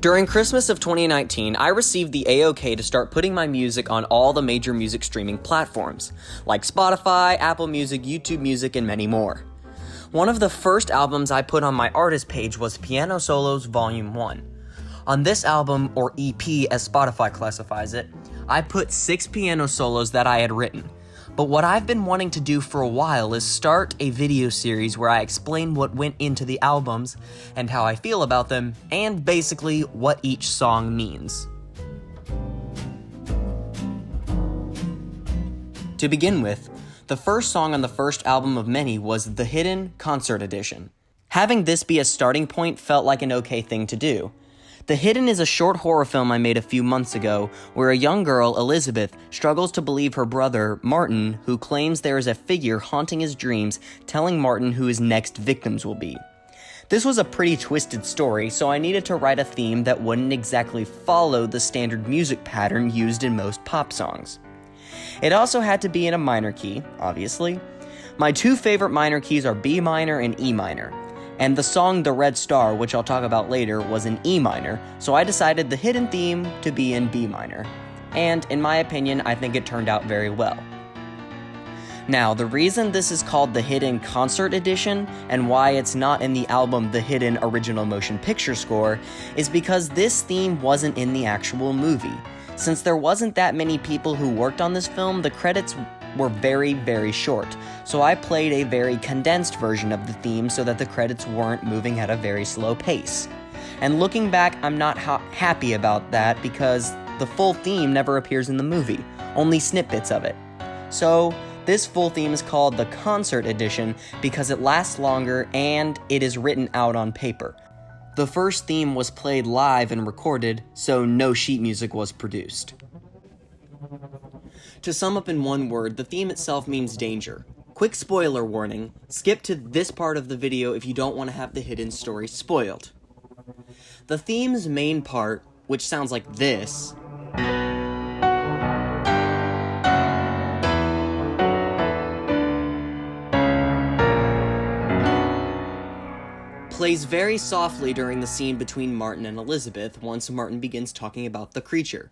During Christmas of 2019, I received the A-OK to start putting my music on all the major music streaming platforms, like Spotify, Apple Music, YouTube Music, and many more. One of the first albums I put on my artist page was Piano Solos Volume 1. On this album, or EP as Spotify classifies it, I put 6 piano solos that I had written. But what I've been wanting to do for a while is start a video series where I explain what went into the albums and how I feel about them, and basically what each song means. To begin with, the first song on the first album of many was The Hidden Concert Edition. Having this be a starting point felt like an okay thing to do. The Hidden is a short horror film I made a few months ago, where a young girl, Elizabeth, struggles to believe her brother, Martin, who claims there is a figure haunting his dreams, telling Martin who his next victims will be. This was a pretty twisted story, so I needed to write a theme that wouldn't exactly follow the standard music pattern used in most pop songs. It also had to be in a minor key, obviously. My 2 favorite minor keys are B minor and E minor. And the song The Red Star, which I'll talk about later, was in E minor, so I decided the hidden theme to be in B minor. And in my opinion, I think it turned out very well. Now, the reason this is called the Hidden Concert Edition, and why it's not in the album The Hidden Original Motion Picture Score, is because this theme wasn't in the actual movie. Since there wasn't that many people who worked on this film, the credits were very, very short, so I played a very condensed version of the theme so that the credits weren't moving at a very slow pace. And looking back, I'm not happy about that because the full theme never appears in the movie, only snippets of it. So, this full theme is called the Concert Edition because it lasts longer and it is written out on paper. The first theme was played live and recorded, so no sheet music was produced. To sum up in one word, the theme itself means danger. Quick spoiler warning, skip to this part of the video if you don't want to have the hidden story spoiled. The theme's main part, which sounds like this, plays very softly during the scene between Martin and Elizabeth once Martin begins talking about the creature.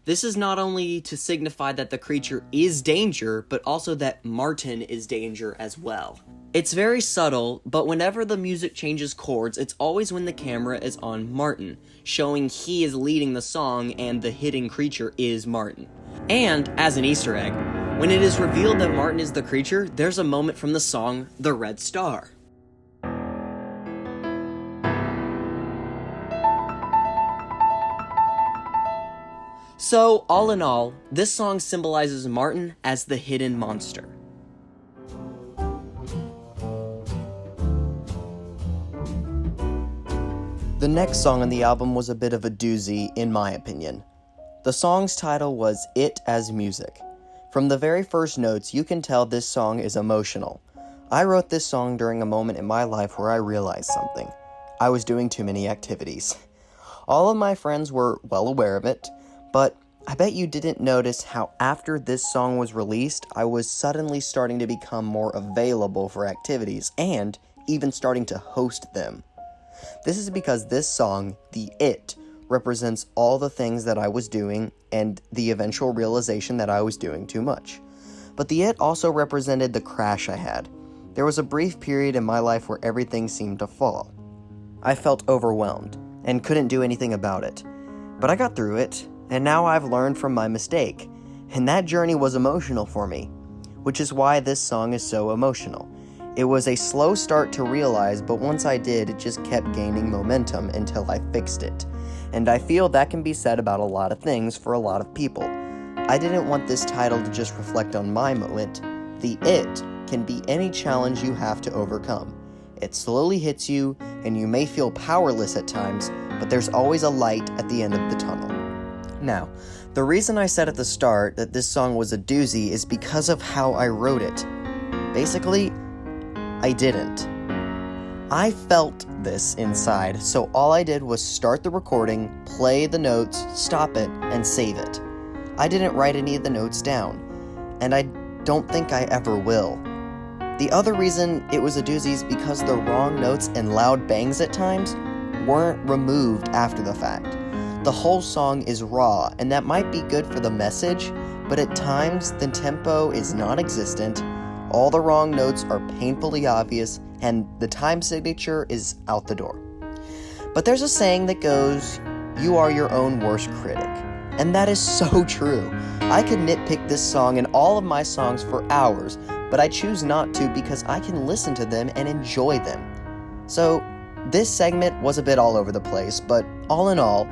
This is not only to signify that the creature is danger, but also that Martin is danger as well. It's very subtle, but whenever the music changes chords, it's always when the camera is on Martin, showing he is leading the song and the hidden creature is Martin. And, as an Easter egg, when it is revealed that Martin is the creature, there's a moment from the song The Red Star. So, all in all, this song symbolizes Martin as the hidden monster. The next song on the album was a bit of a doozy, in my opinion. The song's title was It as Music. From the very first notes, you can tell this song is emotional. I wrote this song during a moment in my life where I realized something. I was doing too many activities. All of my friends were well aware of it, but I bet you didn't notice how after this song was released, I was suddenly starting to become more available for activities and even starting to host them. This is because this song, the It, represents all the things that I was doing and the eventual realization that I was doing too much. But the It also represented the crash I had. There was a brief period in my life where everything seemed to fall. I felt overwhelmed and couldn't do anything about it. But I got through it, and now I've learned from my mistake, and that journey was emotional for me, which is why this song is so emotional. It was a slow start to realize, but once I did, it just kept gaining momentum until I fixed it. And I feel that can be said about a lot of things for a lot of people. I didn't want this title to just reflect on my moment. The It can be any challenge you have to overcome. It slowly hits you, and you may feel powerless at times, but there's always a light at the end of the tunnel. Now, the reason I said at the start that this song was a doozy is because of how I wrote it. Basically, I didn't. I felt this inside, so all I did was start the recording, play the notes, stop it, and save it. I didn't write any of the notes down, and I don't think I ever will. The other reason it was a doozy is because the wrong notes and loud bangs at times weren't removed after the fact. The whole song is raw, and that might be good for the message, but at times the tempo is non-existent, all the wrong notes are painfully obvious, and the time signature is out the door. But there's a saying that goes, "You are your own worst critic." And that is so true. I could nitpick this song and all of my songs for hours, but I choose not to because I can listen to them and enjoy them. So, this segment was a bit all over the place, but all in all,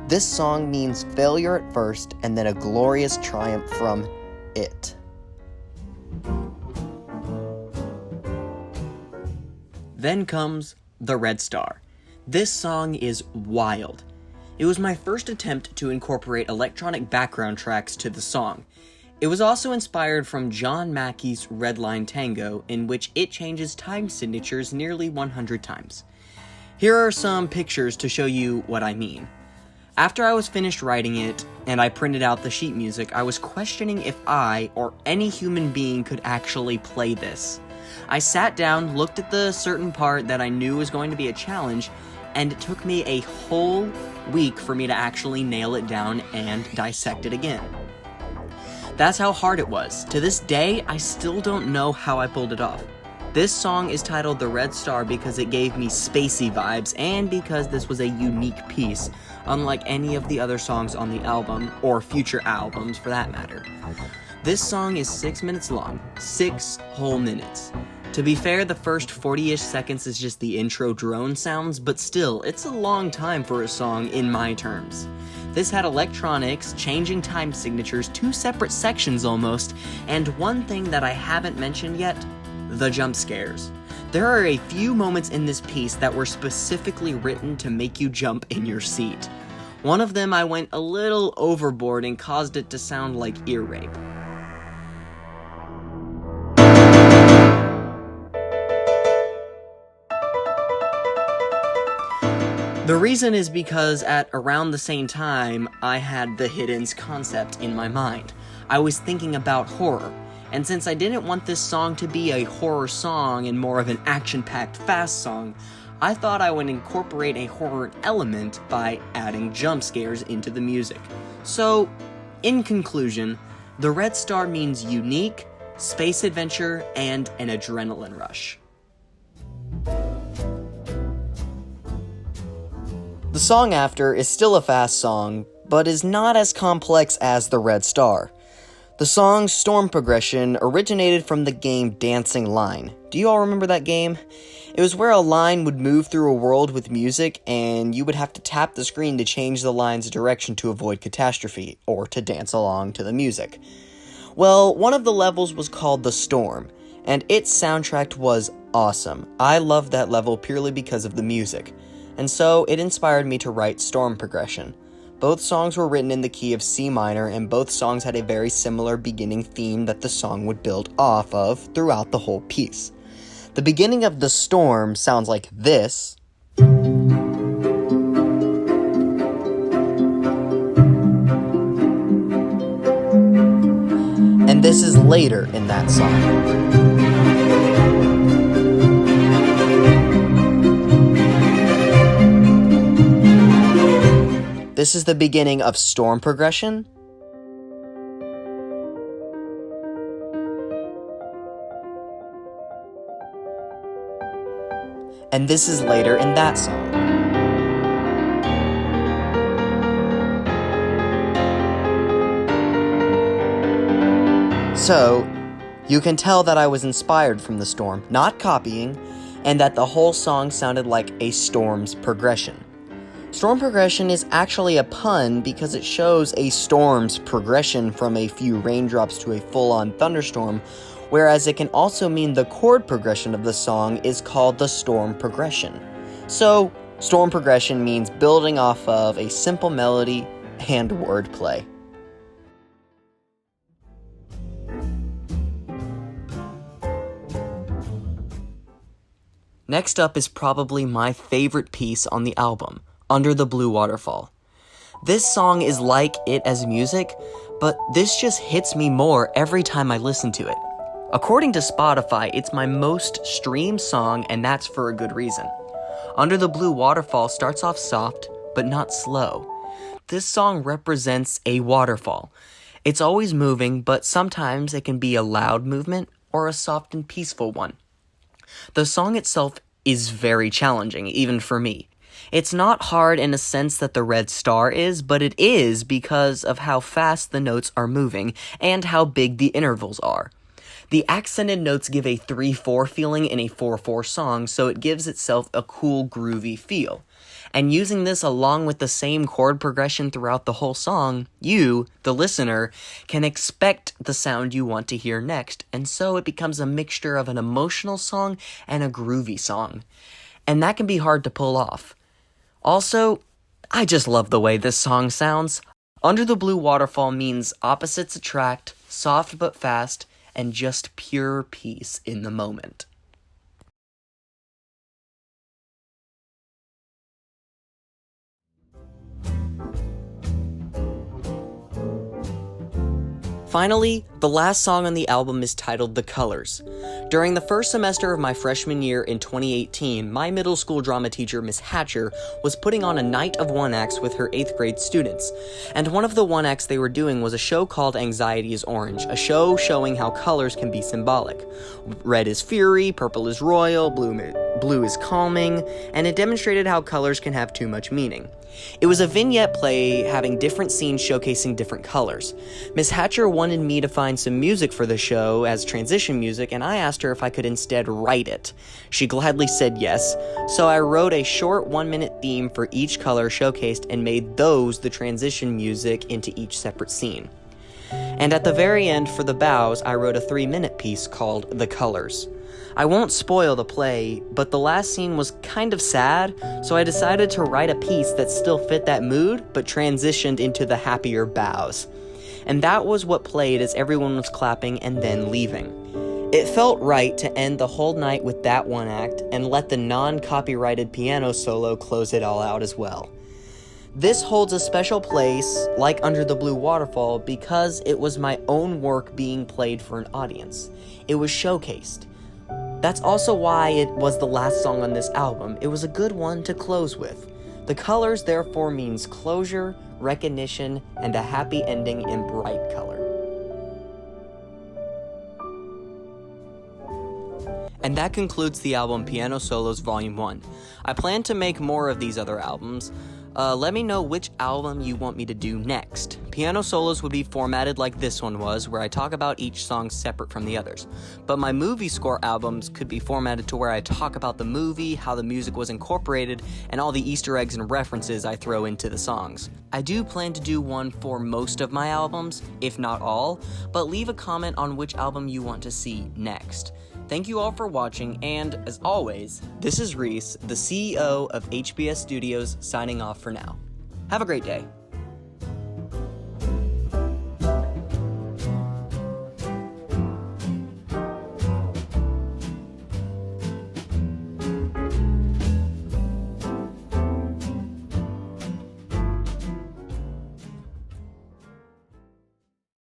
this song means failure at first and then a glorious triumph from it. Then comes The Red Star. This song is wild. It was my first attempt to incorporate electronic background tracks to the song. It was also inspired from John Mackey's Red Line Tango, in which it changes time signatures nearly 100 times. Here are some pictures to show you what I mean. After I was finished writing it, and I printed out the sheet music, I was questioning if I, or any human being, could actually play this. I sat down, looked at the certain part that I knew was going to be a challenge, and it took me a whole week for me to actually nail it down and dissect it again. That's how hard it was. To this day, I still don't know how I pulled it off. This song is titled The Red Star because it gave me spacey vibes and because this was a unique piece, unlike any of the other songs on the album, or future albums for that matter. This song is 6 minutes long, 6 whole minutes. To be fair, the first 40-ish seconds is just the intro drone sounds, but still, it's a long time for a song in my terms. This had electronics, changing time signatures, 2 separate sections almost, and one thing that I haven't mentioned yet, the jump scares. There are a few moments in this piece that were specifically written to make you jump in your seat. One of them I went a little overboard and caused it to sound like ear rape. The reason is because at around the same time, I had the Hiddens concept in my mind. I was thinking about horror, and since I didn't want this song to be a horror song and more of an action-packed fast song, I thought I would incorporate a horror element by adding jump scares into the music. So, in conclusion, The Red Star means unique, space adventure, and an adrenaline rush. The song after is still a fast song, but is not as complex as The Red Star. The song's storm progression originated from the game Dancing Line. Do you all remember that game? It was where a line would move through a world with music, and you would have to tap the screen to change the line's direction to avoid catastrophe, or to dance along to the music. Well, one of the levels was called The Storm, and its soundtrack was awesome. I loved that level purely because of the music. And so, it inspired me to write Storm Progression. Both songs were written in the key of C minor, and both songs had a very similar beginning theme that the song would build off of throughout the whole piece. The beginning of The Storm sounds like this. And this is later in that song. This is the beginning of Storm Progression. And this is later in that song. So, you can tell that I was inspired from the storm, not copying, and that the whole song sounded like a storm's progression. Storm progression is actually a pun because it shows a storm's progression from a few raindrops to a full-on thunderstorm, whereas it can also mean the chord progression of the song is called the storm progression. So, storm progression means building off of a simple melody and wordplay. Next up is probably my favorite piece on the album, Under the Blue Waterfall. This song is like it as music, but this just hits me more every time I listen to it. According to Spotify, it's my most streamed song, and that's for a good reason. Under the Blue Waterfall starts off soft, but not slow. This song represents a waterfall. It's always moving, but sometimes it can be a loud movement or a soft and peaceful one. The song itself is very challenging, even for me. It's not hard in a sense that the red star is, but it is because of how fast the notes are moving and how big the intervals are. The accented notes give a 3/4 feeling in a 4/4 song, so it gives itself a cool, groovy feel. And using this along with the same chord progression throughout the whole song, you, the listener, can expect the sound you want to hear next, and so it becomes a mixture of an emotional song and a groovy song. And that can be hard to pull off. Also, I just love the way this song sounds. Under the Blue Waterfall means opposites attract, soft but fast, and just pure peace in the moment. Finally, the last song on the album is titled The Colors. During the first semester of my freshman year in 2018, my middle school drama teacher, Miss Hatcher, was putting on a night of one-acts with her 8th grade students. And one of the one-acts they were doing was a show called Anxiety is Orange, a show showing how colors can be symbolic. Red is fury, purple is royal, blue is calming, and it demonstrated how colors can have too much meaning. It was a vignette play having different scenes showcasing different colors. Miss Hatcher wanted me to find some music for the show as transition music, and I asked her if I could instead write it. She gladly said yes, so I wrote a short 1-minute theme for each color showcased and made those the transition music into each separate scene. And at the very end, for the bows, I wrote a 3-minute piece called The Colors. I won't spoil the play, but the last scene was kind of sad, so I decided to write a piece that still fit that mood, but transitioned into the happier bows. And that was what played as everyone was clapping and then leaving. It felt right to end the whole night with that one act and let the non-copyrighted piano solo close it all out as well. This holds a special place, like Under the Blue Waterfall, because it was my own work being played for an audience. It was showcased. That's also why it was the last song on this album. It was a good one to close with. The Colors therefore means closure, recognition, and a happy ending in bright color. And that concludes the album Piano Solos Volume 1. I plan to make more of these other albums. Let me know which album you want me to do next. Piano solos would be formatted like this one was, where I talk about each song separate from the others. But my movie score albums could be formatted to where I talk about the movie, how the music was incorporated, and all the Easter eggs and references I throw into the songs. I do plan to do one for most of my albums, if not all, but leave a comment on which album you want to see next. Thank you all for watching, and as always, this is Reece, the CEO of HBS Studios, signing off for now. Have a great day.